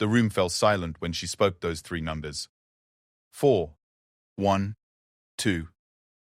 The room fell silent when she spoke those three numbers. 4, 1, 2.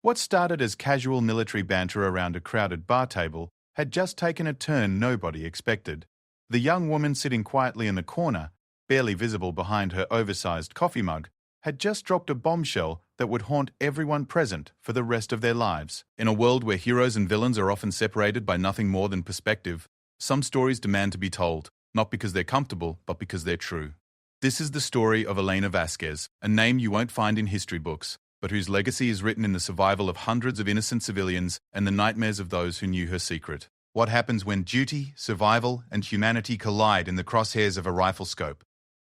What started as casual military banter around a crowded bar table had just taken a turn nobody expected. The young woman sitting quietly in the corner, barely visible behind her oversized coffee mug, had just dropped a bombshell that would haunt everyone present for the rest of their lives. In a world where heroes and villains are often separated by nothing more than perspective, some stories demand to be told, not because they're comfortable, but because they're true. This is the story of Elena Vasquez, a name you won't find in history books, but whose legacy is written in the survival of hundreds of innocent civilians and the nightmares of those who knew her secret. What happens when duty, survival, and humanity collide in the crosshairs of a rifle scope?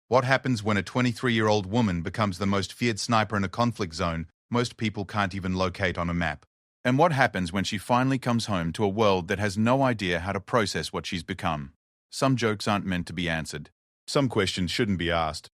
What happens when a 23-year-old woman becomes the most feared sniper in a conflict zone most people can't even locate on a map? And what happens when she finally comes home to a world that has no idea how to process what she's become? Some jokes aren't meant to be answered. Some questions shouldn't be asked.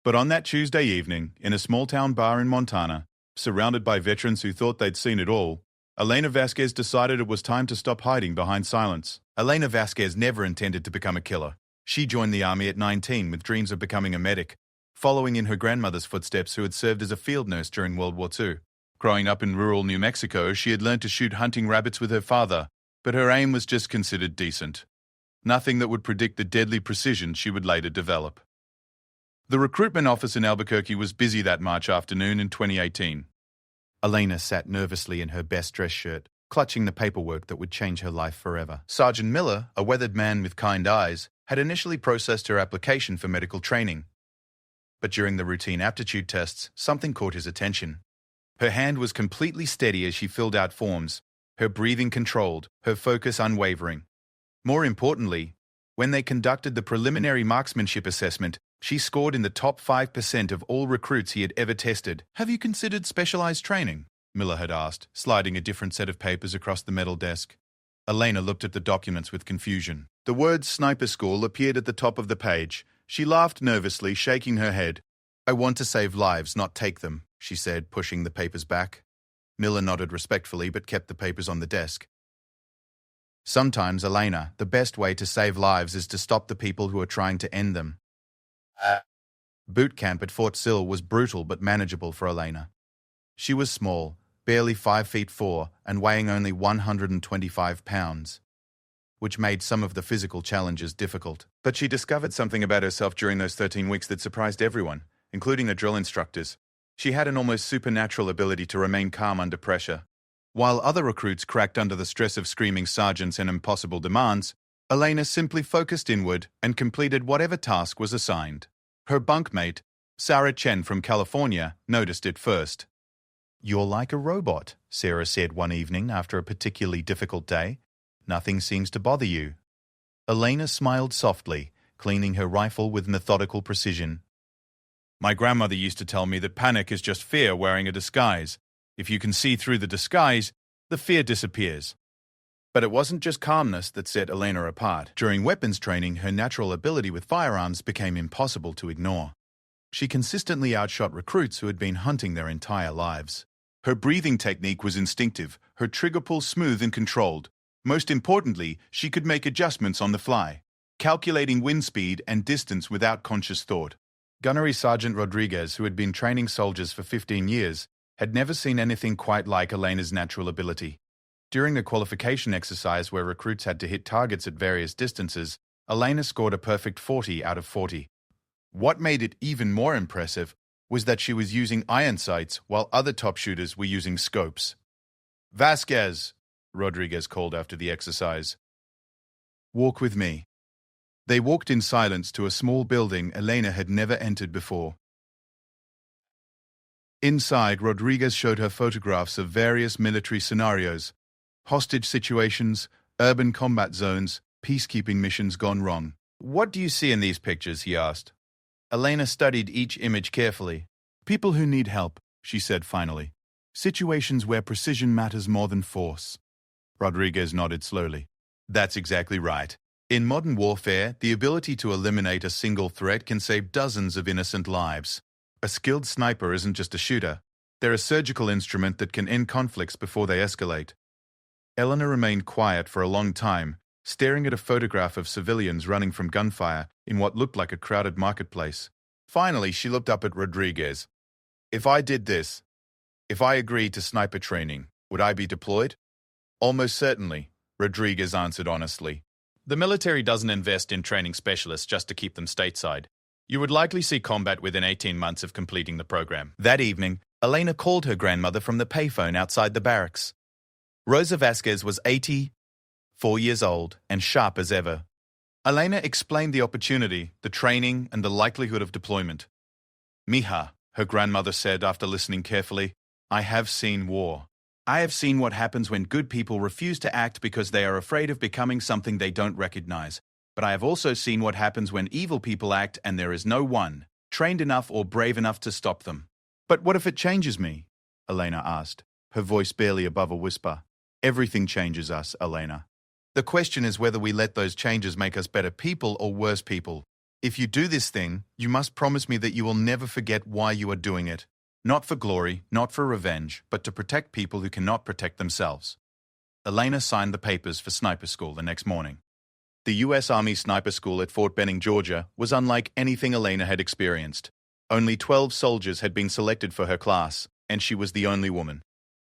But on that Tuesday evening, in a small-town bar in Montana, surrounded by veterans who thought they'd seen it all, Elena Vasquez decided it was time to stop hiding behind silence. Elena Vasquez never intended to become a killer. She joined the army at 19 with dreams of becoming a medic, following in her grandmother's footsteps who had served as a field nurse during World War II. Growing up in rural New Mexico, she had learned to shoot hunting rabbits with her father, but her aim was just considered decent. Nothing that would predict the deadly precision she would later develop. The recruitment office in Albuquerque was busy that March afternoon in 2018. Elena sat nervously in her best dress shirt, clutching the paperwork that would change her life forever. Sergeant Miller, a weathered man with kind eyes, had initially processed her application for medical training. But during the routine aptitude tests, something caught his attention. Her hand was completely steady as she filled out forms, her breathing controlled, her focus unwavering. More importantly, when they conducted the preliminary marksmanship assessment, she scored in the top 5% of all recruits he had ever tested. "Have you considered specialized training?" Miller had asked, sliding a different set of papers across the metal desk. Elena looked at the documents with confusion. The words sniper school appeared at the top of the page. She laughed nervously, shaking her head. "I want to save lives, not take them," she said, pushing the papers back. Miller nodded respectfully but kept the papers on the desk. "Sometimes, Elena, the best way to save lives is to stop the people who are trying to end them." Boot camp at Fort Sill was brutal but manageable for Elena. She was small, barely 5'4", and weighing only 125 pounds, which made some of the physical challenges difficult. But she discovered something about herself during those 13 weeks that surprised everyone, including the drill instructors. She had an almost supernatural ability to remain calm under pressure. While other recruits cracked under the stress of screaming sergeants and impossible demands, Elena simply focused inward and completed whatever task was assigned. Her bunkmate, Sarah Chen from California, noticed it first. "You're like a robot," Sarah said one evening after a particularly difficult day. "Nothing seems to bother you." Elena smiled softly, cleaning her rifle with methodical precision. "My grandmother used to tell me that panic is just fear wearing a disguise. If you can see through the disguise, the fear disappears." But it wasn't just calmness that set Elena apart. During weapons training, her natural ability with firearms became impossible to ignore. She consistently outshot recruits who had been hunting their entire lives. Her breathing technique was instinctive, her trigger pull smooth and controlled. Most importantly, she could make adjustments on the fly, calculating wind speed and distance without conscious thought. Gunnery Sergeant Rodriguez, who had been training soldiers for 15 years, had never seen anything quite like Elena's natural ability. During the qualification exercise where recruits had to hit targets at various distances, Elena scored a perfect 40 out of 40. What made it even more impressive was that she was using iron sights while other top shooters were using scopes. "Vasquez," Rodriguez called after the exercise. "Walk with me." They walked in silence to a small building Elena had never entered before. Inside, Rodriguez showed her photographs of various military scenarios: hostage situations, urban combat zones, peacekeeping missions gone wrong. "What do you see in these pictures?" he asked. Elena studied each image carefully. "People who need help," she said finally. "Situations where precision matters more than force." Rodriguez nodded slowly. "That's exactly right. In modern warfare, the ability to eliminate a single threat can save dozens of innocent lives. A skilled sniper isn't just a shooter. They're a surgical instrument that can end conflicts before they escalate." Elena remained quiet for a long time, staring at a photograph of civilians running from gunfire in what looked like a crowded marketplace. Finally, she looked up at Rodriguez. If I did this, if I agreed to sniper training, would I be deployed? Almost certainly, Rodriguez answered honestly. The military doesn't invest in training specialists just to keep them stateside. You would likely see combat within 18 months of completing the program. That evening, Elena called her grandmother from the payphone outside the barracks. Rosa Vasquez was 84 years old and sharp as ever. Elena explained the opportunity, the training, and the likelihood of deployment. Mija, her grandmother said after listening carefully, I have seen war. I have seen what happens when good people refuse to act because they are afraid of becoming something they don't recognize. But I have also seen what happens when evil people act and there is no one trained enough or brave enough to stop them. But what if it changes me? Elena asked, her voice barely above a whisper. Everything changes us, Elena. The question is whether we let those changes make us better people or worse people. If you do this thing, you must promise me that you will never forget why you are doing it. Not for glory, not for revenge, but to protect people who cannot protect themselves. Elena signed the papers for sniper school the next morning. The U.S. Army Sniper School at Fort Benning, Georgia, was unlike anything Elena had experienced. Only 12 soldiers had been selected for her class, and she was the only woman.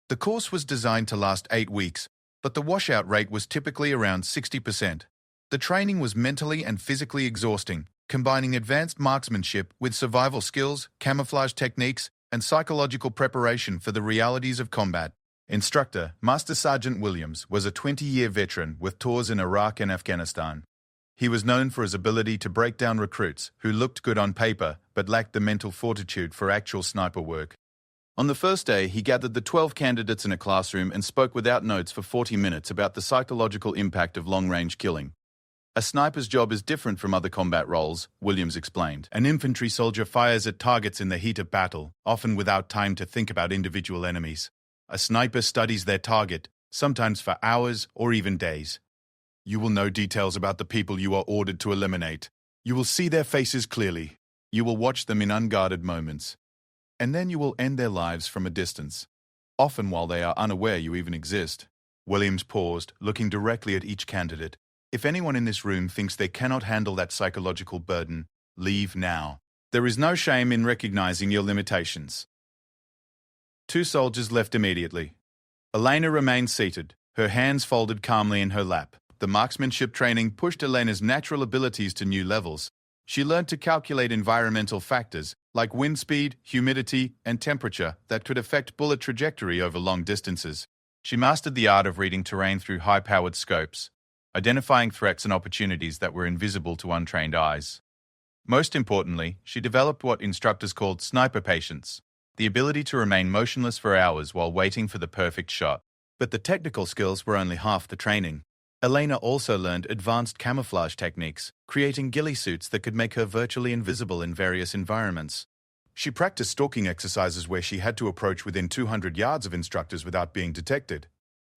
The course was designed to last 8 weeks, but the washout rate was typically around 60%. The training was mentally and physically exhausting, combining advanced marksmanship with survival skills, camouflage techniques, and psychological preparation for the realities of combat. Instructor, Master Sergeant Williams, was a 20-year veteran with tours in Iraq and Afghanistan. He was known for his ability to break down recruits who looked good on paper but lacked the mental fortitude for actual sniper work. On the first day, he gathered the 12 candidates in a classroom and spoke without notes for 40 minutes about the psychological impact of long-range killing. A sniper's job is different from other combat roles, Williams explained. An infantry soldier fires at targets in the heat of battle, often without time to think about individual enemies. A sniper studies their target, sometimes for hours or even days. You will know details about the people you are ordered to eliminate. You will see their faces clearly. You will watch them in unguarded moments. And then you will end their lives from a distance, often while they are unaware you even exist. Williams paused, looking directly at each candidate. If anyone in this room thinks they cannot handle that psychological burden, leave now. There is no shame in recognizing your limitations. 2 soldiers left immediately. Elena remained seated, her hands folded calmly in her lap. The marksmanship training pushed Elena's natural abilities to new levels. She learned to calculate environmental factors like wind speed, humidity, and temperature that could affect bullet trajectory over long distances. She mastered the art of reading terrain through high-powered scopes, identifying threats and opportunities that were invisible to untrained eyes. Most importantly, she developed what instructors called sniper patience, the ability to remain motionless for hours while waiting for the perfect shot. But the technical skills were only half the training. Elena also learned advanced camouflage techniques, creating ghillie suits that could make her virtually invisible in various environments. She practiced stalking exercises where she had to approach within 200 yards of instructors without being detected.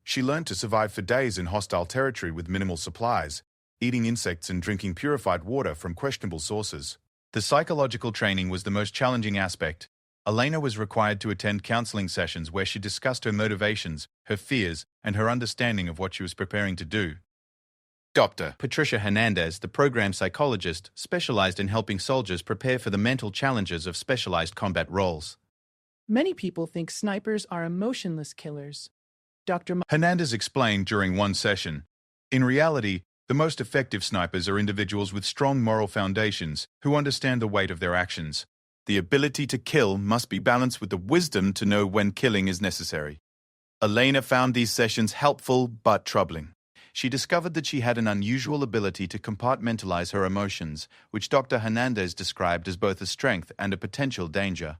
She learned to survive for days in hostile territory with minimal supplies, eating insects and drinking purified water from questionable sources. The psychological training was the most challenging aspect. Elena was required to attend counseling sessions where she discussed her motivations, her fears, and her understanding of what she was preparing to do. Dr. Patricia Hernandez, the program psychologist, specialized in helping soldiers prepare for the mental challenges of specialized combat roles. Many people think snipers are emotionless killers. Dr. Hernandez explained during one session, in reality, the most effective snipers are individuals with strong moral foundations who understand the weight of their actions. The ability to kill must be balanced with the wisdom to know when killing is necessary. Elena found these sessions helpful but troubling. She discovered that she had an unusual ability to compartmentalize her emotions, which Dr. Hernandez described as both a strength and a potential danger.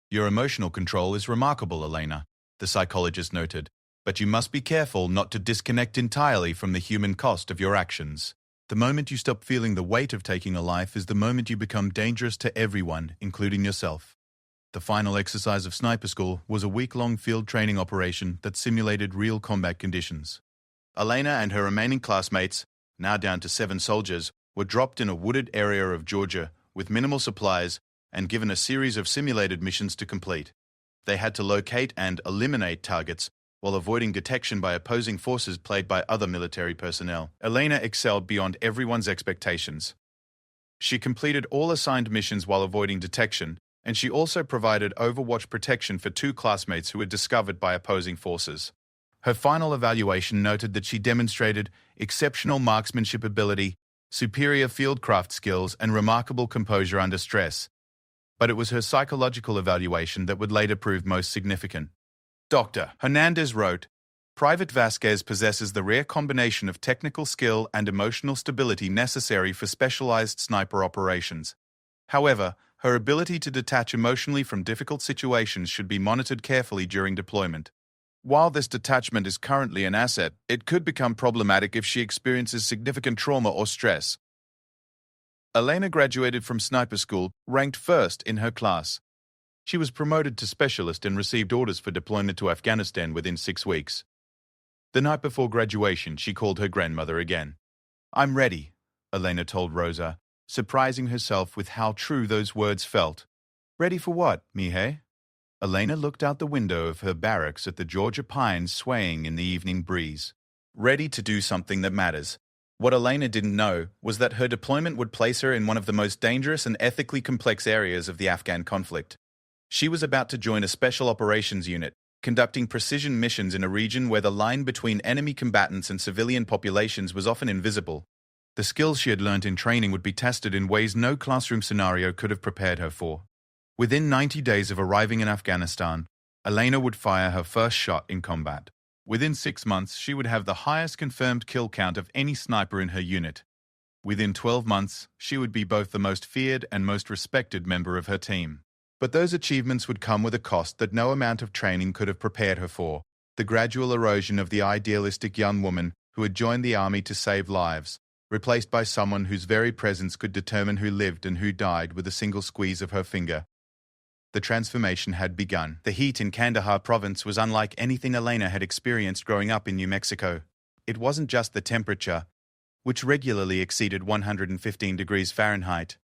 Your emotional control is remarkable, Elena, the psychologist noted, but you must be careful not to disconnect entirely from the human cost of your actions. The moment you stop feeling the weight of taking a life is the moment you become dangerous to everyone, including yourself. The final exercise of sniper school was a week-long field training operation that simulated real combat conditions. Elena and her remaining classmates, now down to 7 soldiers, were dropped in a wooded area of Georgia with minimal supplies and given a series of simulated missions to complete. They had to locate and eliminate targets, while avoiding detection by opposing forces played by other military personnel. Elena excelled beyond everyone's expectations. She completed all assigned missions while avoiding detection, and she also provided overwatch protection for 2 classmates who were discovered by opposing forces. Her final evaluation noted that she demonstrated exceptional marksmanship ability, superior fieldcraft skills, and remarkable composure under stress. But it was her psychological evaluation that would later prove most significant. Dr. Hernandez wrote, "Private Vasquez possesses the rare combination of technical skill and emotional stability necessary for specialized sniper operations. However, her ability to detach emotionally from difficult situations should be monitored carefully during deployment. While this detachment is currently an asset, it could become problematic if she experiences significant trauma or stress." Elena graduated from sniper school, ranked first in her class. She was promoted to specialist and received orders for deployment to Afghanistan within 6 weeks. The night before graduation, she called her grandmother again. "I'm ready," Elena told Rosa, surprising herself with how true those words felt. "Ready for what, Mihai?" Elena looked out the window of her barracks at the Georgia pines swaying in the evening breeze. Ready to do something that matters. What Elena didn't know was that her deployment would place her in one of the most dangerous and ethically complex areas of the Afghan conflict. She was about to join a special operations unit, conducting precision missions in a region where the line between enemy combatants and civilian populations was often invisible. The skills she had learned in training would be tested in ways no classroom scenario could have prepared her for. Within 90 days of arriving in Afghanistan, Elena would fire her first shot in combat. Within 6 months, she would have the highest confirmed kill count of any sniper in her unit. Within 12 months, she would be both the most feared and most respected member of her team. But those achievements would come with a cost that no amount of training could have prepared her for: the gradual erosion of the idealistic young woman who had joined the army to save lives, replaced by someone whose very presence could determine who lived and who died with a single squeeze of her finger. The transformation had begun. The heat in Kandahar province was unlike anything Elena had experienced growing up in New Mexico. It wasn't just the temperature, which regularly exceeded 115 degrees Fahrenheit,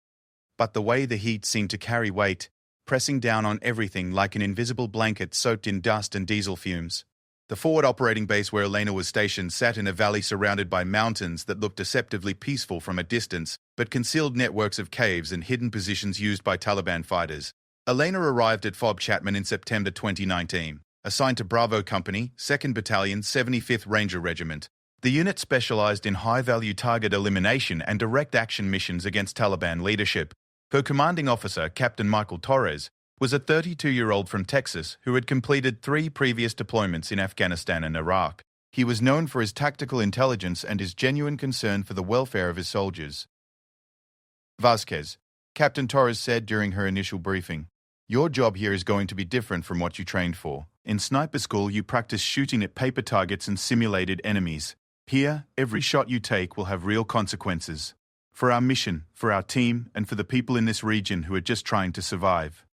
but the way the heat seemed to carry weight, pressing down on everything like an invisible blanket soaked in dust and diesel fumes. The forward operating base where Elena was stationed sat in a valley surrounded by mountains that looked deceptively peaceful from a distance, but concealed networks of caves and hidden positions used by Taliban fighters. Elena arrived at FOB Chatman in September 2019, assigned to Bravo Company, 2nd Battalion, 75th Ranger Regiment. The unit specialized in high-value target elimination and direct action missions against Taliban leadership. Her commanding officer, Captain Michael Torres, was a 32-year-old from Texas who had completed 3 previous deployments in Afghanistan and Iraq. He was known for his tactical intelligence and his genuine concern for the welfare of his soldiers. Vasquez, Captain Torres said during her initial briefing, "Your job here is going to be different from what you trained for. In sniper school, you practice shooting at paper targets and simulated enemies. Here, every shot you take will have real consequences. For our mission, for our team, and for the people in this region who are just trying to survive."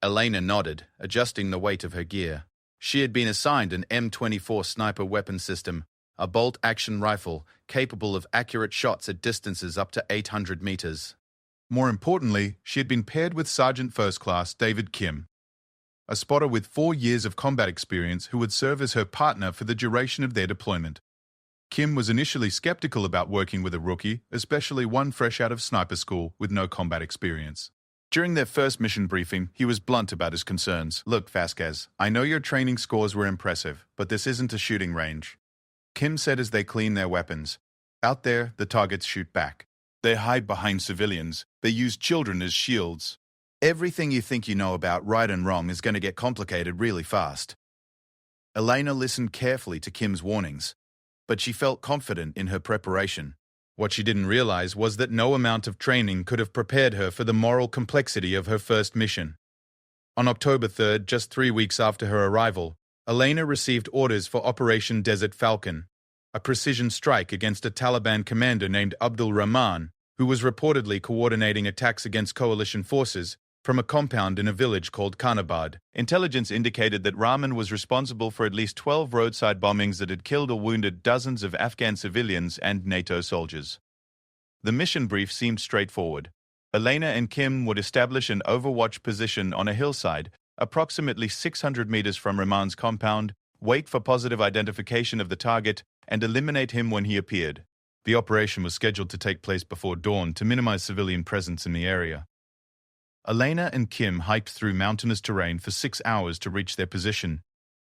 Elena nodded, adjusting the weight of her gear. She had been assigned an M24 sniper weapon system, a bolt-action rifle capable of accurate shots at distances up to 800 meters. More importantly, she had been paired with Sergeant First Class David Kim, a spotter with 4 years of combat experience who would serve as her partner for the duration of their deployment. Kim was initially skeptical about working with a rookie, especially one fresh out of sniper school with no combat experience. During their first mission briefing, he was blunt about his concerns. "Look, Vasquez, I know your training scores were impressive, but this isn't a shooting range," Kim said as they cleaned their weapons. "Out there, the targets shoot back. They hide behind civilians. They use children as shields. Everything you think you know about right and wrong is going to get complicated really fast." Elena listened carefully to Kim's warnings, but she felt confident in her preparation. What she didn't realize was that no amount of training could have prepared her for the moral complexity of her first mission. On October 3rd, just 3 weeks after her arrival, Elena received orders for Operation Desert Falcon, a precision strike against a Taliban commander named Abdul Rahman, who was reportedly coordinating attacks against coalition forces from a compound in a village called Khanabad. Intelligence indicated that Rahman was responsible for at least 12 roadside bombings that had killed or wounded dozens of Afghan civilians and NATO soldiers. The mission brief seemed straightforward. Elena and Kim would establish an overwatch position on a hillside, approximately 600 meters from Rahman's compound, wait for positive identification of the target, and eliminate him when he appeared. The operation was scheduled to take place before dawn to minimize civilian presence in the area. Elena and Kim hiked through mountainous terrain for 6 hours to reach their position,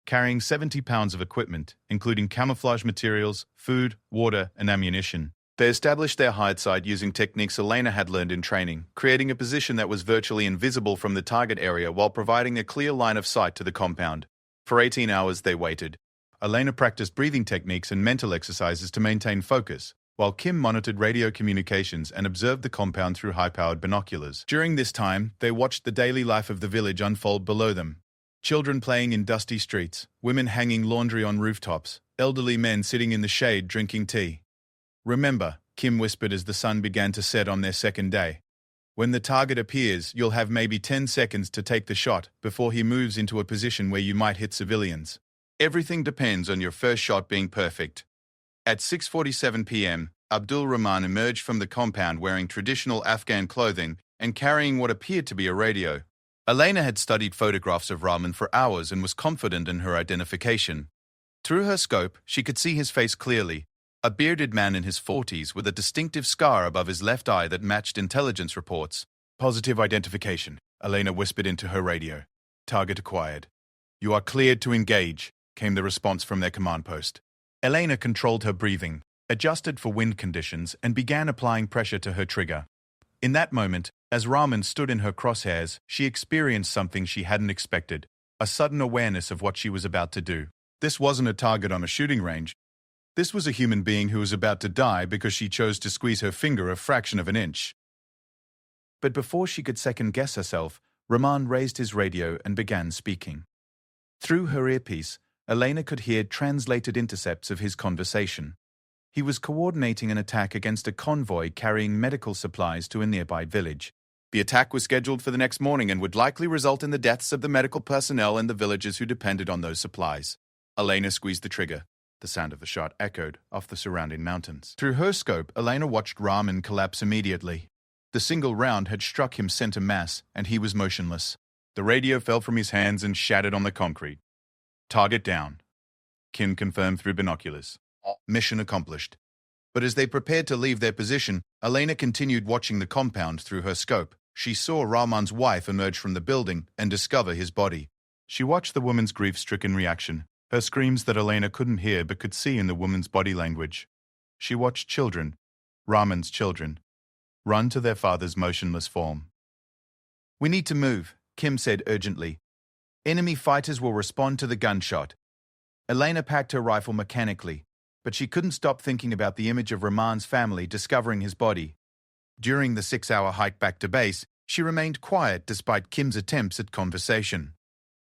carrying 70 pounds of equipment, including camouflage materials, food, water, and ammunition. They established their hide site using techniques Elena had learned in training, creating a position that was virtually invisible from the target area while providing a clear line of sight to the compound. For 18 hours, they waited. Elena practiced breathing techniques and mental exercises to maintain focus, while Kim monitored radio communications and observed the compound through high-powered binoculars. During this time, they watched the daily life of the village unfold below them. Children playing in dusty streets, women hanging laundry on rooftops, elderly men sitting in the shade drinking tea. "Remember," Kim whispered as the sun began to set on their second day. "When the target appears, you'll have maybe 10 seconds to take the shot before he moves into a position where you might hit civilians. Everything depends on your first shot being perfect." At 6:47 p.m., Abdul Rahman emerged from the compound wearing traditional Afghan clothing and carrying what appeared to be a radio. Elena had studied photographs of Rahman for hours and was confident in her identification. Through her scope, she could see his face clearly, a bearded man in his 40s with a distinctive scar above his left eye that matched intelligence reports. "Positive identification," Elena whispered into her radio. "Target acquired. You are cleared to engage," came the response from their command post. Elena controlled her breathing, adjusted for wind conditions, and began applying pressure to her trigger. In that moment, as Rahman stood in her crosshairs, she experienced something she hadn't expected, a sudden awareness of what she was about to do. This wasn't a target on a shooting range. This was a human being who was about to die because she chose to squeeze her finger a fraction of an inch. But before she could second-guess herself, Rahman raised his radio and began speaking. Through her earpiece, Elena could hear translated intercepts of his conversation. He was coordinating an attack against a convoy carrying medical supplies to a nearby village. The attack was scheduled for the next morning and would likely result in the deaths of the medical personnel and the villagers who depended on those supplies. Elena squeezed the trigger. The sound of the shot echoed off the surrounding mountains. Through her scope, Elena watched Rahman collapse immediately. The single round had struck him center mass, and he was motionless. The radio fell from his hands and shattered on the concrete. "Target down," Kim confirmed through binoculars. Mission accomplished. But as they prepared to leave their position, Elena continued watching the compound through her scope. She saw Rahman's wife emerge from the building and discover his body. She watched the woman's grief-stricken reaction, her screams that Elena couldn't hear but could see in the woman's body language. She watched children, Rahman's children, run to their father's motionless form. "We need to move," Kim said urgently. "Enemy fighters will respond to the gunshot." Elena packed her rifle mechanically, but she couldn't stop thinking about the image of Rahman's family discovering his body. During the 6-hour hike back to base, she remained quiet despite Kim's attempts at conversation.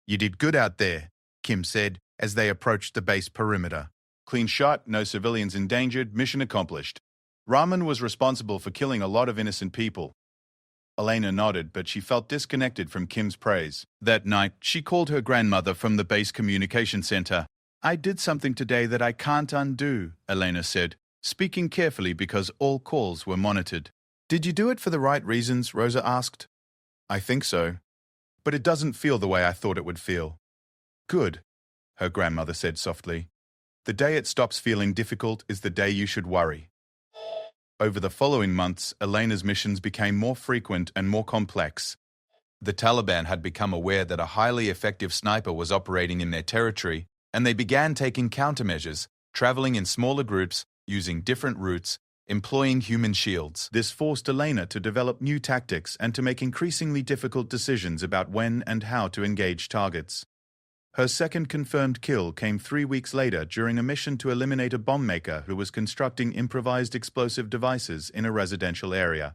"You did good out there," Kim said as they approached the base perimeter. "Clean shot, no civilians endangered, mission accomplished." Rahman was responsible for killing a lot of innocent people. Elena nodded, but she felt disconnected from Kim's praise. That night, she called her grandmother from the base communication center. "I did something today that I can't undo," Elena said, speaking carefully because all calls were monitored. "Did you do it for the right reasons?" Rosa asked. "I think so. But it doesn't feel the way I thought it would feel." "Good," her grandmother said softly. "The day it stops feeling difficult is the day you should worry." Over the following months, Elena's missions became more frequent and more complex. The Taliban had become aware that a highly effective sniper was operating in their territory, and they began taking countermeasures, traveling in smaller groups, using different routes, employing human shields. This forced Elena to develop new tactics and to make increasingly difficult decisions about when and how to engage targets. Her second confirmed kill came 3 weeks later during a mission to eliminate a bomb maker who was constructing improvised explosive devices in a residential area.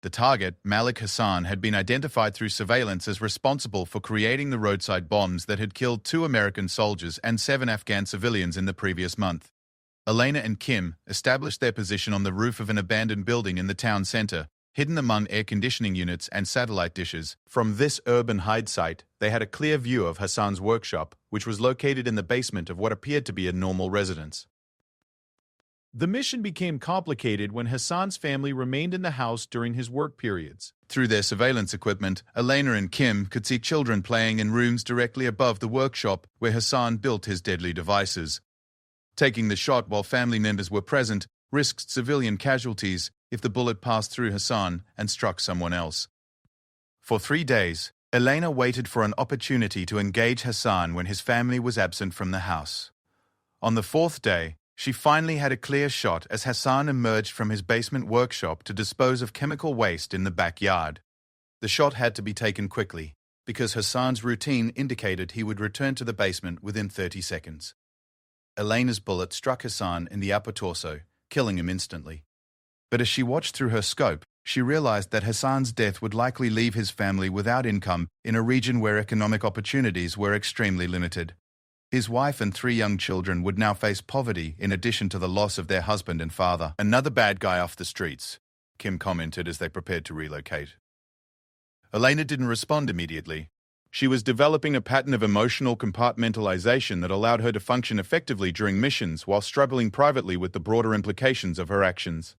The target, Malik Hassan, had been identified through surveillance as responsible for creating the roadside bombs that had killed 2 American soldiers and 7 Afghan civilians in the previous month. Elena and Kim established their position on the roof of an abandoned building in the town center, hidden among air conditioning units and satellite dishes. From this urban hide site, they had a clear view of Hassan's workshop, which was located in the basement of what appeared to be a normal residence. The mission became complicated when Hassan's family remained in the house during his work periods. Through their surveillance equipment, Elena and Kim could see children playing in rooms directly above the workshop where Hassan built his deadly devices. Taking the shot while family members were present risked civilian casualties if the bullet passed through Hassan and struck someone else. For 3 days, Elena waited for an opportunity to engage Hassan when his family was absent from the house. On the 4th day, she finally had a clear shot as Hassan emerged from his basement workshop to dispose of chemical waste in the backyard. The shot had to be taken quickly, because Hassan's routine indicated he would return to the basement within 30 seconds. Elena's bullet struck Hassan in the upper torso, killing him instantly. But as she watched through her scope, she realized that Hassan's death would likely leave his family without income in a region where economic opportunities were extremely limited. His wife and 3 young children would now face poverty in addition to the loss of their husband and father. "Another bad guy off the streets," Kim commented as they prepared to relocate. Elena didn't respond immediately. She was developing a pattern of emotional compartmentalization that allowed her to function effectively during missions while struggling privately with the broader implications of her actions.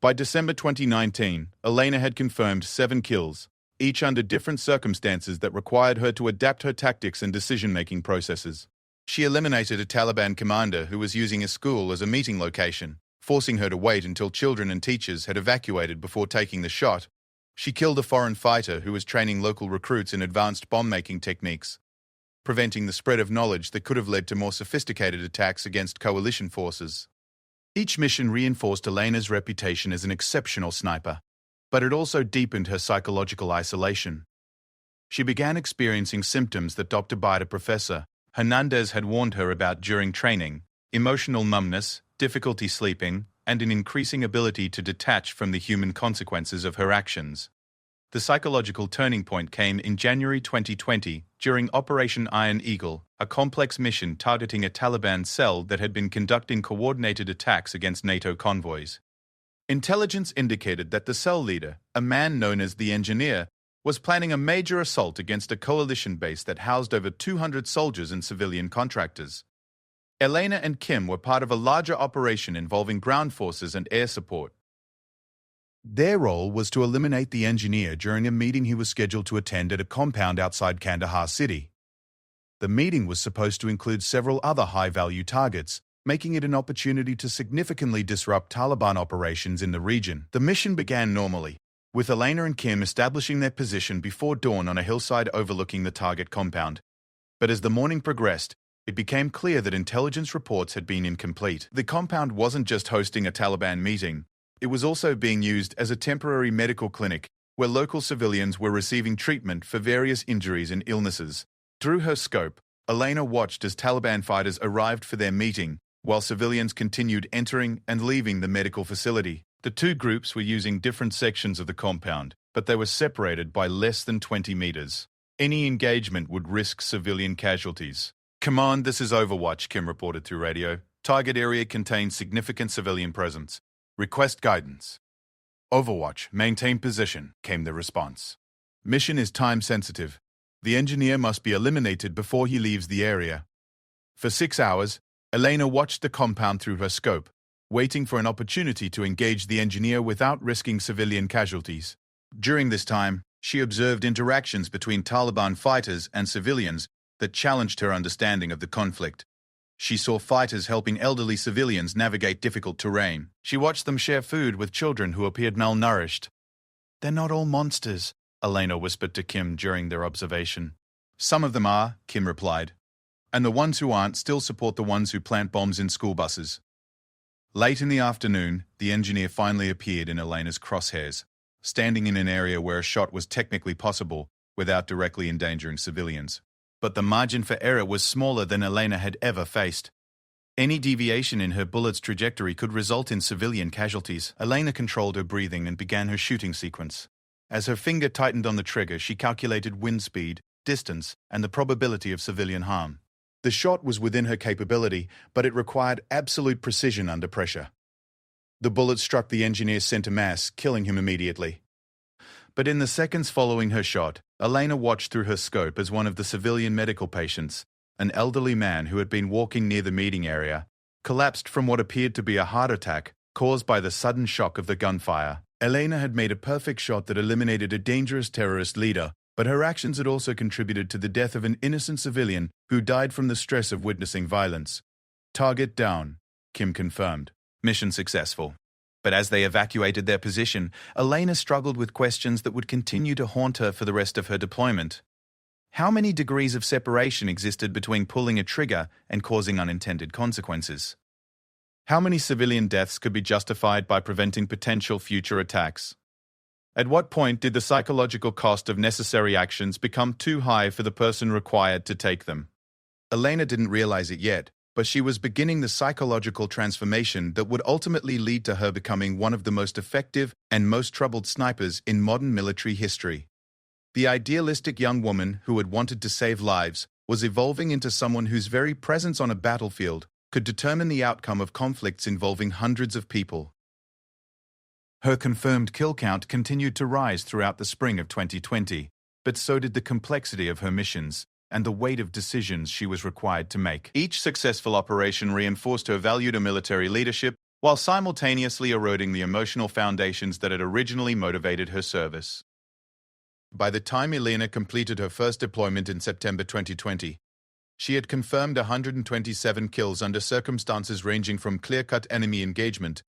By December 2019, Elena had confirmed 7 kills, each under different circumstances that required her to adapt her tactics and decision-making processes. She eliminated a Taliban commander who was using a school as a meeting location, forcing her to wait until children and teachers had evacuated before taking the shot. She killed a foreign fighter who was training local recruits in advanced bomb-making techniques, preventing the spread of knowledge that could have led to more sophisticated attacks against coalition forces. Each mission reinforced Elena's reputation as an exceptional sniper, but it also deepened her psychological isolation. She began experiencing symptoms that Dr. Bida Professor Hernandez had warned her about during training: emotional numbness, difficulty sleeping, and an increasing ability to detach from the human consequences of her actions. The psychological turning point came in January 2020 during Operation Iron Eagle, a complex mission targeting a Taliban cell that had been conducting coordinated attacks against NATO convoys. Intelligence indicated that the cell leader, a man known as the Engineer, was planning a major assault against a coalition base that housed over 200 soldiers and civilian contractors. Elena and Kim were part of a larger operation involving ground forces and air support. Their role was to eliminate the Engineer during a meeting he was scheduled to attend at a compound outside Kandahar city. The meeting was supposed to include several other high-value targets, making it an opportunity to significantly disrupt Taliban operations in the region. The mission began normally, with Elena and Kim establishing their position before dawn on a hillside overlooking the target compound. But as the morning progressed, it became clear that intelligence reports had been incomplete. The compound wasn't just hosting a Taliban meeting, it was also being used as a temporary medical clinic where local civilians were receiving treatment for various injuries and illnesses. Through her scope, Elena watched as Taliban fighters arrived for their meeting, while civilians continued entering and leaving the medical facility. The 2 groups were using different sections of the compound, but they were separated by less than 20 meters. Any engagement would risk civilian casualties. "Command, this is Overwatch," Kim reported through radio. "Target area contains significant civilian presence. Request guidance." "Overwatch, maintain position," came the response. "Mission is time-sensitive. The Engineer must be eliminated before he leaves the area." For 6 hours, Elena watched the compound through her scope, waiting for an opportunity to engage the Engineer without risking civilian casualties. During this time, she observed interactions between Taliban fighters and civilians that challenged her understanding of the conflict. She saw fighters helping elderly civilians navigate difficult terrain. She watched them share food with children who appeared malnourished. "They're not all monsters," Elena whispered to Kim during their observation. "Some of them are," Kim replied. "And the ones who aren't still support the ones who plant bombs in school buses." Late in the afternoon, the Engineer finally appeared in Elena's crosshairs, standing in an area where a shot was technically possible without directly endangering civilians. But the margin for error was smaller than Elena had ever faced. Any deviation in her bullet's trajectory could result in civilian casualties. Elena controlled her breathing and began her shooting sequence. As her finger tightened on the trigger, she calculated wind speed, distance, and the probability of civilian harm. The shot was within her capability, but it required absolute precision under pressure. The bullet struck the Engineer's center mass, killing him immediately. But in the seconds following her shot, Elena watched through her scope as one of the civilian medical patients, an elderly man who had been walking near the meeting area, collapsed from what appeared to be a heart attack caused by the sudden shock of the gunfire. Elena had made a perfect shot that eliminated a dangerous terrorist leader, but her actions had also contributed to the death of an innocent civilian who died from the stress of witnessing violence. Target down, Kim confirmed. Mission successful. But as they evacuated their position, Elena struggled with questions that would continue to haunt her for the rest of her deployment. How many degrees of separation existed between pulling a trigger and causing unintended consequences? How many civilian deaths could be justified by preventing potential future attacks? At what point did the psychological cost of necessary actions become too high for the person required to take them? Elena didn't realize it yet, but she was beginning the psychological transformation that would ultimately lead to her becoming one of the most effective and most troubled snipers in modern military history. The idealistic young woman who had wanted to save lives was evolving into someone whose very presence on a battlefield could determine the outcome of conflicts involving hundreds of people. Her confirmed kill count continued to rise throughout the spring of 2020, but so did the complexity of her missions and the weight of decisions she was required to make. Each successful operation reinforced her value to military leadership while simultaneously eroding the emotional foundations that had originally motivated her service. By the time Elena completed her first deployment in September 2020, she had confirmed 127 kills under circumstances ranging from clear-cut enemy engagement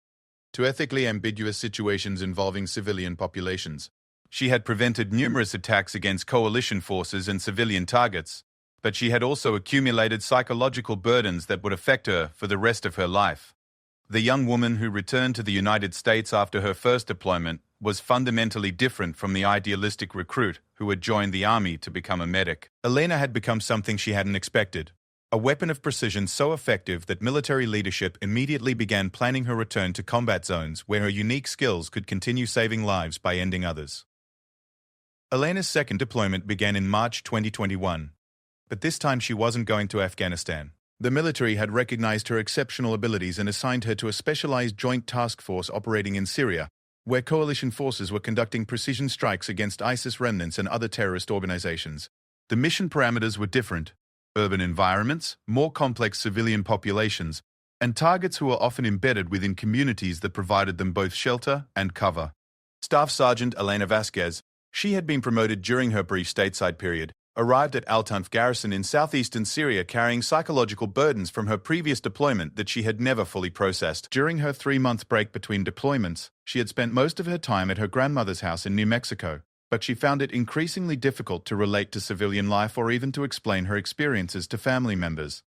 to ethically ambiguous situations involving civilian populations. She had prevented numerous attacks against coalition forces and civilian targets, but she had also accumulated psychological burdens that would affect her for the rest of her life. The young woman who returned to the United States after her first deployment was fundamentally different from the idealistic recruit who had joined the army to become a medic. Elena had become something she hadn't expected, a weapon of precision so effective that military leadership immediately began planning her return to combat zones where her unique skills could continue saving lives by ending others. Elena's second deployment began in March 2021, but this time she wasn't going to Afghanistan. The military had recognized her exceptional abilities and assigned her to a specialized joint task force operating in Syria, where coalition forces were conducting precision strikes against ISIS remnants and other terrorist organizations. The mission parameters were different: urban environments, more complex civilian populations, and targets who were often embedded within communities that provided them both shelter and cover. Staff Sergeant Elena Vasquez, she had been promoted during her brief stateside period, arrived at Al-Tanf garrison in southeastern Syria carrying psychological burdens from her previous deployment that she had never fully processed. During her 3-month break between deployments, she had spent most of her time at her grandmother's house in New Mexico, but she found it increasingly difficult to relate to civilian life or even to explain her experiences to family members.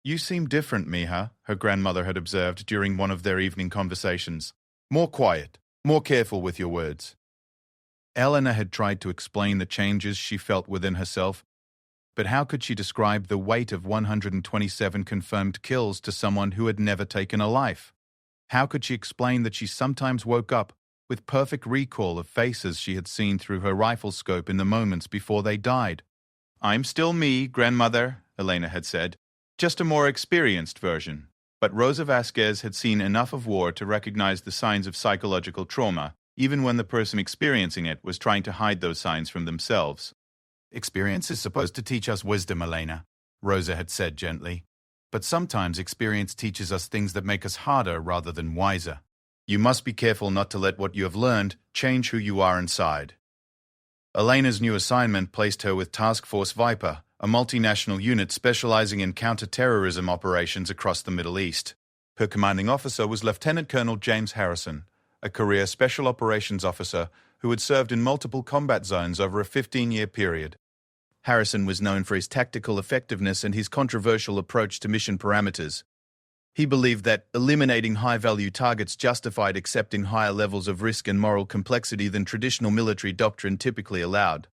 "You seem different, Mija," her grandmother had observed during one of their evening conversations. "More quiet, more careful with your words." Elena had tried to explain the changes she felt within herself, but how could she describe the weight of 127 confirmed kills to someone who had never taken a life? How could she explain that she sometimes woke up with perfect recall of faces she had seen through her rifle scope in the moments before they died? "I'm still me, grandmother," Elena had said, "just a more experienced version." But Rosa Vasquez had seen enough of war to recognize the signs of psychological trauma, even when the person experiencing it was trying to hide those signs from themselves. "Experience is supposed to teach us wisdom, Elena," Rosa had said gently. "But sometimes experience teaches us things that make us harder rather than wiser. You must be careful not to let what you have learned change who you are inside." Elena's new assignment placed her with Task Force Viper, a multinational unit specializing in counter-terrorism operations across the Middle East. Her commanding officer was Lieutenant Colonel James Harrison, a career special operations officer who had served in multiple combat zones over a 15-year period. Harrison was known for his tactical effectiveness and his controversial approach to mission parameters. He believed that eliminating high-value targets justified accepting higher levels of risk and moral complexity than traditional military doctrine typically allowed.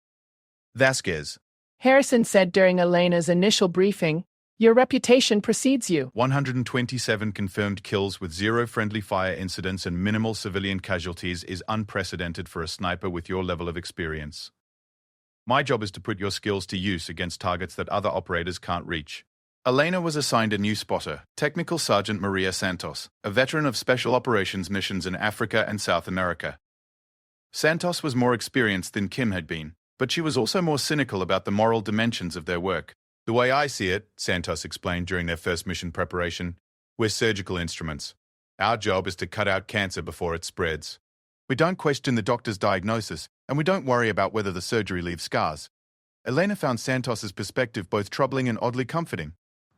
Vasquez, Harrison said during Elena's initial briefing, "Your reputation precedes you." 127 confirmed kills with 0 friendly fire incidents and minimal civilian casualties is unprecedented for a sniper with your level of experience. My job is to put your skills to use against targets that other operators can't reach. Elena was assigned a new spotter, Technical Sergeant Maria Santos, a veteran of special operations missions in Africa and South America. Santos was more experienced than Kim had been, but she was also more cynical about the moral dimensions of their work. "The way I see it," Santos explained during their first mission preparation, We're surgical instruments. Our job is to cut out cancer before it spreads. We don't question the doctor's diagnosis, and we don't worry about whether the surgery leaves scars. Elena found Santos's perspective both troubling and oddly comforting.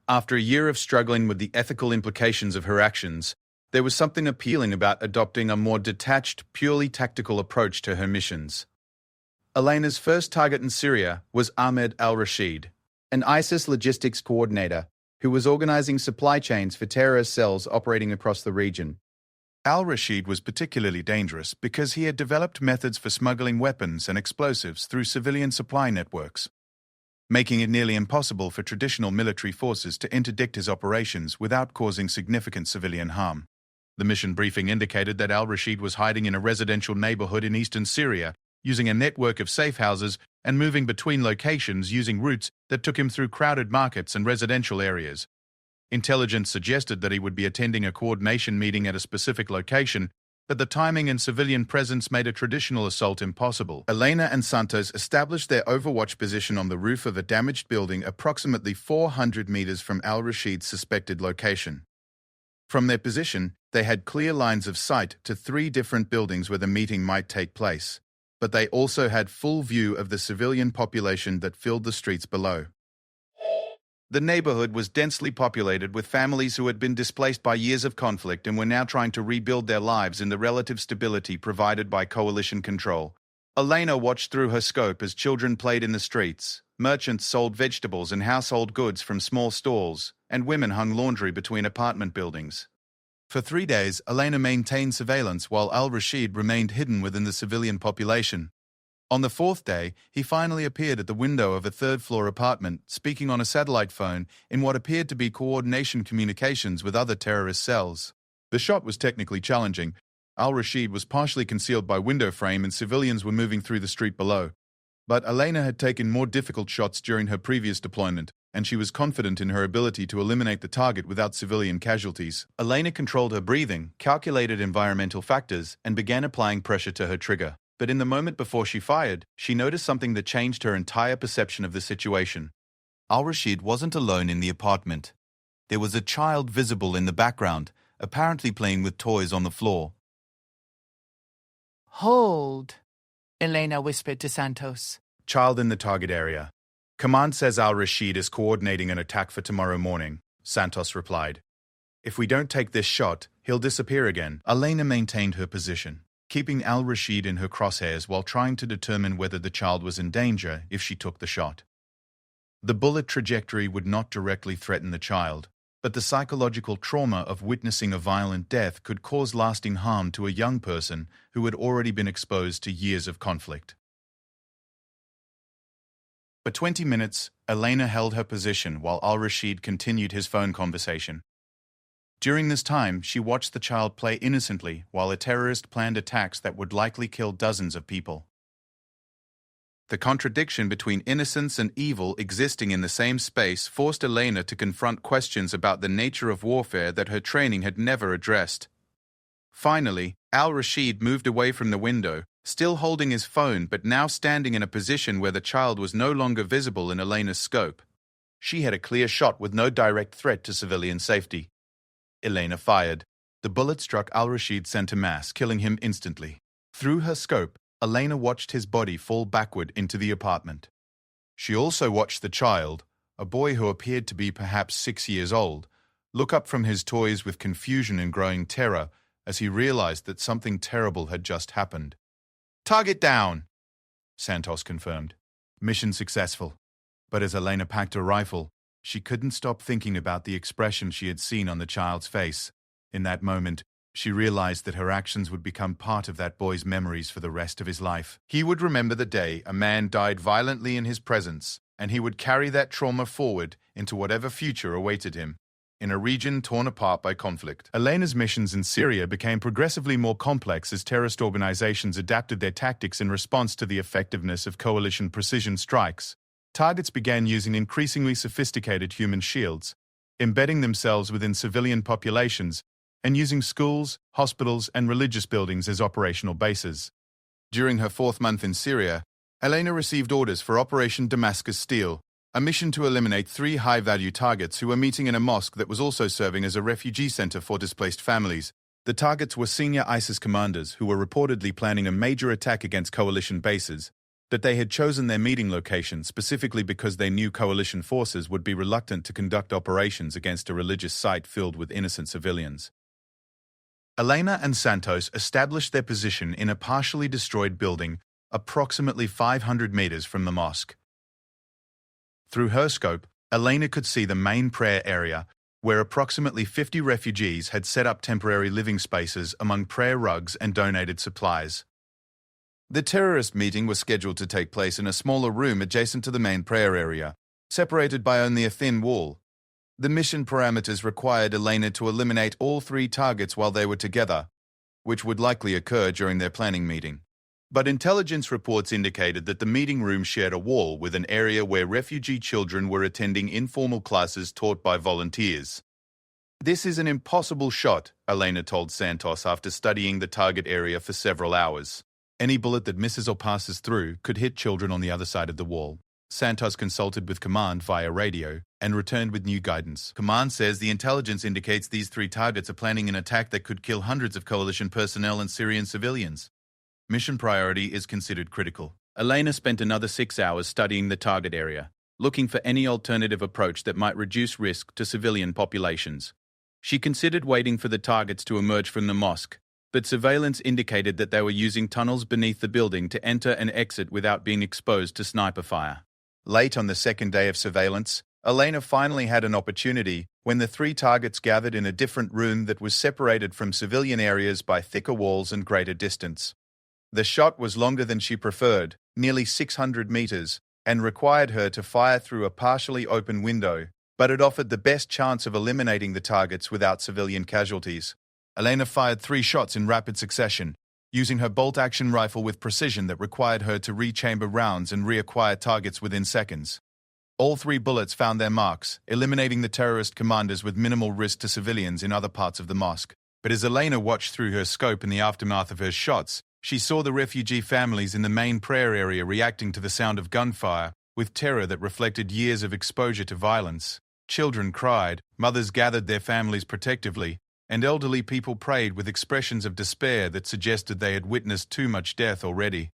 After a year of struggling with the ethical implications of her actions, there was something appealing about adopting a more detached, purely tactical approach to her missions. Elena's first target in Syria was Ahmed al-Rashid, an ISIS logistics coordinator who was organizing supply chains for terrorist cells operating across the region. Al-Rashid was particularly dangerous because he had developed methods for smuggling weapons and explosives through civilian supply networks, making it nearly impossible for traditional military forces to interdict his operations without causing significant civilian harm. The mission briefing indicated that al-Rashid was hiding in a residential neighborhood in eastern Syria, using a network of safe houses and moving between locations using routes that took him through crowded markets and residential areas. Intelligence suggested that he would be attending a coordination meeting at a specific location, but the timing and civilian presence made a traditional assault impossible. Elena and Santos established their overwatch position on the roof of a damaged building approximately 400 meters from al-Rashid's suspected location. From their position, they had clear lines of sight to 3 different buildings where the meeting might take place, but they also had full view of the civilian population that filled the streets below. The neighborhood was densely populated with families who had been displaced by years of conflict and were now trying to rebuild their lives in the relative stability provided by coalition control. Elena watched through her scope as children played in the streets, merchants sold vegetables and household goods from small stalls, and women hung laundry between apartment buildings. For 3 days, Elena maintained surveillance while al-Rashid remained hidden within the civilian population. On the 4th day, he finally appeared at the window of a 3rd-floor apartment, speaking on a satellite phone in what appeared to be coordination communications with other terrorist cells. The shot was technically challenging. Al-Rashid was partially concealed by window frame and civilians were moving through the street below. But Elena had taken more difficult shots during her previous deployment, and she was confident in her ability to eliminate the target without civilian casualties. Elena controlled her breathing, calculated environmental factors, and began applying pressure to her trigger. But in the moment before she fired, she noticed something that changed her entire perception of the situation. Al-Rashid wasn't alone in the apartment. There was a child visible in the background, apparently playing with toys on the floor. Hold, Elena whispered to Santos. Child in the target area. Command says al-Rashid is coordinating an attack for tomorrow morning, Santos replied. If we don't take this shot, he'll disappear again. Elena maintained her position, keeping al-Rashid in her crosshairs while trying to determine whether the child was in danger if she took the shot. The bullet trajectory would not directly threaten the child, but the psychological trauma of witnessing a violent death could cause lasting harm to a young person who had already been exposed to years of conflict. For 20 minutes, Elena held her position while al-Rashid continued his phone conversation. During this time, she watched the child play innocently while a terrorist planned attacks that would likely kill dozens of people. The contradiction between innocence and evil existing in the same space forced Elena to confront questions about the nature of warfare that her training had never addressed. Finally, al-Rashid moved away from the window, still holding his phone but now standing in a position where the child was no longer visible in Elena's scope. She had a clear shot with no direct threat to civilian safety. Elena fired. The bullet struck al-Rashid's center mass, killing him instantly. Through her scope, Elena watched his body fall backward into the apartment. She also watched the child, a boy who appeared to be perhaps 6 years old, look up from his toys with confusion and growing terror as he realized that something terrible had just happened. "Target down," Santos confirmed. Mission successful. But as Elena packed her rifle, she couldn't stop thinking about the expression she had seen on the child's face. In that moment, she realized that her actions would become part of that boy's memories for the rest of his life. He would remember the day a man died violently in his presence, and he would carry that trauma forward into whatever future awaited him, in a region torn apart by conflict. Elena's missions in Syria became progressively more complex as terrorist organizations adapted their tactics in response to the effectiveness of coalition precision strikes. Targets began using increasingly sophisticated human shields, embedding themselves within civilian populations, and using schools, hospitals, and religious buildings as operational bases. During her 4th month in Syria, Elena received orders for Operation Damascus Steel, a mission to eliminate 3 high-value targets who were meeting in a mosque that was also serving as a refugee center for displaced families. The targets were senior ISIS commanders who were reportedly planning a major attack against coalition bases, that they had chosen their meeting location specifically because they knew coalition forces would be reluctant to conduct operations against a religious site filled with innocent civilians. Elena and Santos established their position in a partially destroyed building approximately 500 meters from the mosque. Through her scope, Elena could see the main prayer area, where approximately 50 refugees had set up temporary living spaces among prayer rugs and donated supplies. The terrorist meeting was scheduled to take place in a smaller room adjacent to the main prayer area, separated by only a thin wall. The mission parameters required Elena to eliminate all 3 targets while they were together, which would likely occur during their planning meeting. But intelligence reports indicated that the meeting room shared a wall with an area where refugee children were attending informal classes taught by volunteers. "This is an impossible shot," Elena told Santos after studying the target area for several hours. "Any bullet that misses or passes through could hit children on the other side of the wall." Santos consulted with Command via radio and returned with new guidance. Command says the intelligence indicates these 3 targets are planning an attack that could kill hundreds of coalition personnel and Syrian civilians. Mission priority is considered critical. Elena spent another 6 hours studying the target area, looking for any alternative approach that might reduce risk to civilian populations. She considered waiting for the targets to emerge from the mosque, but surveillance indicated that they were using tunnels beneath the building to enter and exit without being exposed to sniper fire. Late on the second day of surveillance, Elena finally had an opportunity when the 3 targets gathered in a different room that was separated from civilian areas by thicker walls and greater distance. The shot was longer than she preferred, nearly 600 meters, and required her to fire through a partially open window, but it offered the best chance of eliminating the targets without civilian casualties. Elena fired 3 shots in rapid succession, using her bolt-action rifle with precision that required her to rechamber rounds and reacquire targets within seconds. All 3 bullets found their marks, eliminating the terrorist commanders with minimal risk to civilians in other parts of the mosque. But as Elena watched through her scope in the aftermath of her shots, she saw the refugee families in the main prayer area reacting to the sound of gunfire with terror that reflected years of exposure to violence. Children cried, mothers gathered their families protectively, and elderly people prayed with expressions of despair that suggested they had witnessed too much death already.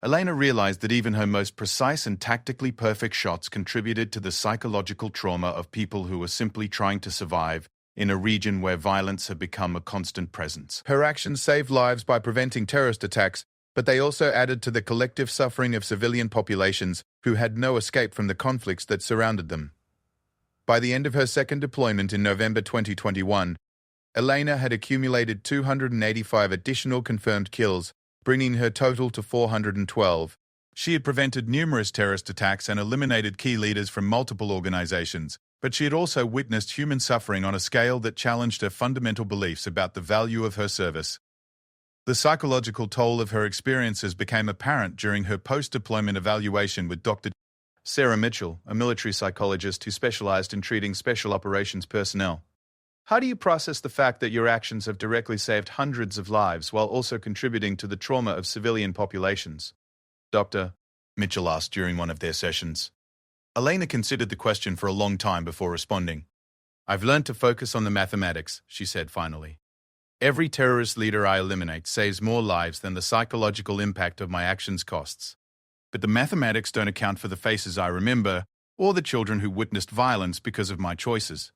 Elena realized that even her most precise and tactically perfect shots contributed to the psychological trauma of people who were simply trying to survive in a region where violence had become a constant presence. Her actions saved lives by preventing terrorist attacks, but they also added to the collective suffering of civilian populations who had no escape from the conflicts that surrounded them. By the end of her second deployment in November 2021, Elena had accumulated 285 additional confirmed kills, bringing her total to 412. She had prevented numerous terrorist attacks and eliminated key leaders from multiple organizations, but she had also witnessed human suffering on a scale that challenged her fundamental beliefs about the value of her service. The psychological toll of her experiences became apparent during her post-deployment evaluation with Dr. Sarah Mitchell, a military psychologist who specialized in treating special operations personnel. "How do you process the fact that your actions have directly saved hundreds of lives while also contributing to the trauma of civilian populations?" Dr. Mitchell asked during one of their sessions. Elena considered the question for a long time before responding. "I've learned to focus on the mathematics," she said finally. "Every terrorist leader I eliminate saves more lives than the psychological impact of my actions costs. But the mathematics don't account for the faces I remember or the children who witnessed violence because of my choices."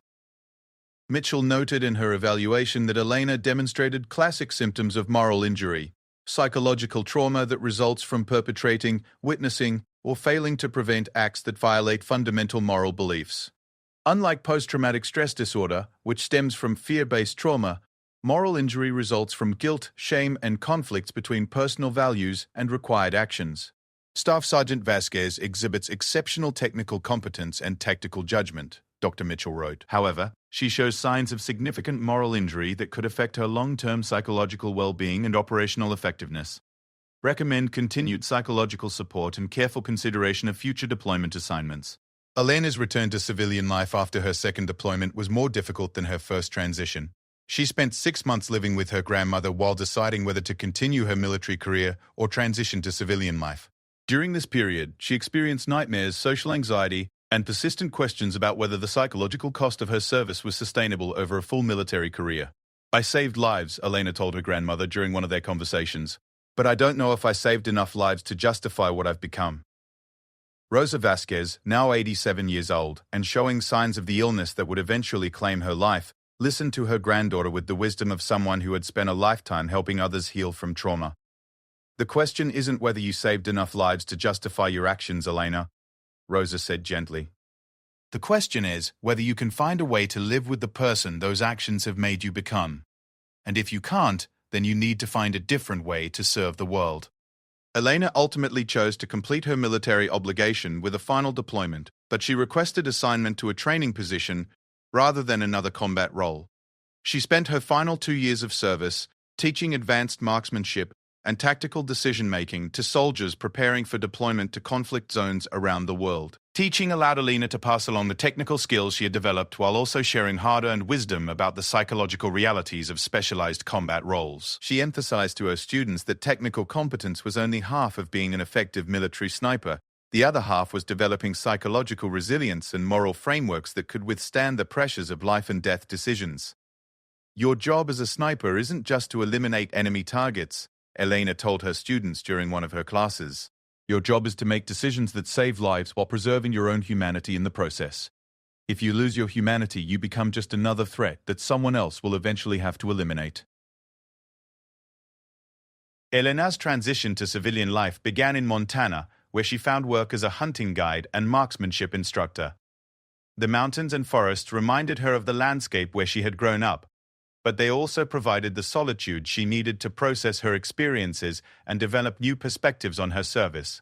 Mitchell noted in her evaluation that Elena demonstrated classic symptoms of moral injury, psychological trauma that results from perpetrating, witnessing, or failing to prevent acts that violate fundamental moral beliefs. Unlike post-traumatic stress disorder, which stems from fear-based trauma, moral injury results from guilt, shame, and conflicts between personal values and required actions. Staff Sergeant Vasquez exhibits exceptional technical competence and tactical judgment, Dr. Mitchell wrote. However, she shows signs of significant moral injury that could affect her long-term psychological well-being and operational effectiveness. Recommend continued psychological support and careful consideration of future deployment assignments. Elena's return to civilian life after her second deployment was more difficult than her first transition. She spent 6 months living with her grandmother while deciding whether to continue her military career or transition to civilian life. During this period, she experienced nightmares, social anxiety, and persistent questions about whether the psychological cost of her service was sustainable over a full military career. "I saved lives," Elena told her grandmother during one of their conversations, "but I don't know if I saved enough lives to justify what I've become." Rosa Vasquez, now 87 years old and showing signs of the illness that would eventually claim her life, listened to her granddaughter with the wisdom of someone who had spent a lifetime helping others heal from trauma. "The question isn't whether you saved enough lives to justify your actions, Elena," Rosa said gently. "The question is whether you can find a way to live with the person those actions have made you become. And if you can't, then you need to find a different way to serve the world." Elena ultimately chose to complete her military obligation with a final deployment, but she requested assignment to a training position rather than another combat role. She spent her final 2 years of service teaching advanced marksmanship and tactical decision-making to soldiers preparing for deployment to conflict zones around the world. Teaching allowed Elena to pass along the technical skills she had developed while also sharing hard-earned wisdom about the psychological realities of specialized combat roles. She emphasized to her students that technical competence was only half of being an effective military sniper. The other half was developing psychological resilience and moral frameworks that could withstand the pressures of life and death decisions. "Your job as a sniper isn't just to eliminate enemy targets," Elena told her students during one of her classes. "Your job is to make decisions that save lives while preserving your own humanity in the process. If you lose your humanity, you become just another threat that someone else will eventually have to eliminate." Elena's transition to civilian life began in Montana, where she found work as a hunting guide and marksmanship instructor. The mountains and forests reminded her of the landscape where she had grown up, but they also provided the solitude she needed to process her experiences and develop new perspectives on her service.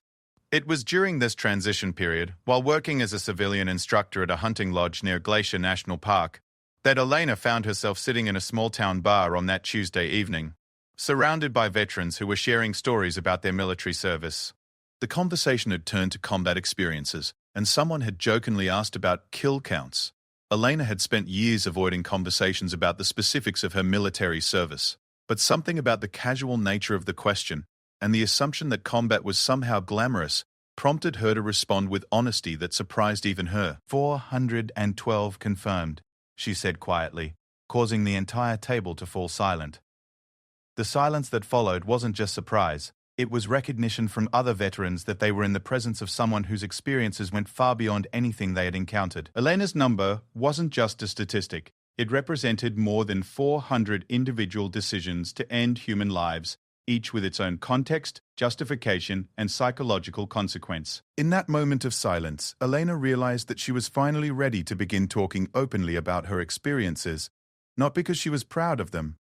It was during this transition period, while working as a civilian instructor at a hunting lodge near Glacier National Park, that Elena found herself sitting in a small-town bar on that Tuesday evening, surrounded by veterans who were sharing stories about their military service. The conversation had turned to combat experiences, and someone had jokingly asked about kill counts. Elena had spent years avoiding conversations about the specifics of her military service, but something about the casual nature of the question and the assumption that combat was somehow glamorous prompted her to respond with honesty that surprised even her. 412 confirmed, she said quietly, causing the entire table to fall silent. The silence that followed wasn't just surprise. It was recognition from other veterans that they were in the presence of someone whose experiences went far beyond anything they had encountered. Elena's number wasn't just a statistic. It represented more than 400 individual decisions to end human lives, each with its own context, justification, and psychological consequence. In that moment of silence, Elena realized that she was finally ready to begin talking openly about her experiences, not because she was proud of them,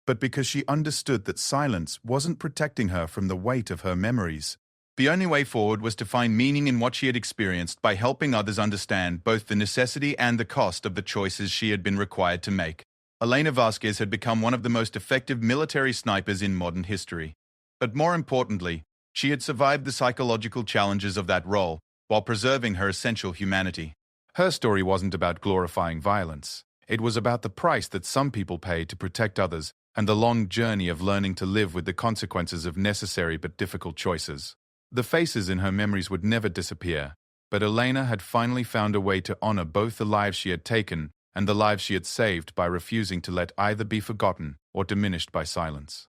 but because she understood that silence wasn't protecting her from the weight of her memories. The only way forward was to find meaning in what she had experienced by helping others understand both the necessity and the cost of the choices she had been required to make. Elena Vasquez had become one of the most effective military snipers in modern history. But more importantly, she had survived the psychological challenges of that role while preserving her essential humanity. Her story wasn't about glorifying violence. It was about the price that some people pay to protect others and the long journey of learning to live with the consequences of necessary but difficult choices. The faces in her memories would never disappear, but Elena had finally found a way to honor both the lives she had taken and the lives she had saved by refusing to let either be forgotten or diminished by silence.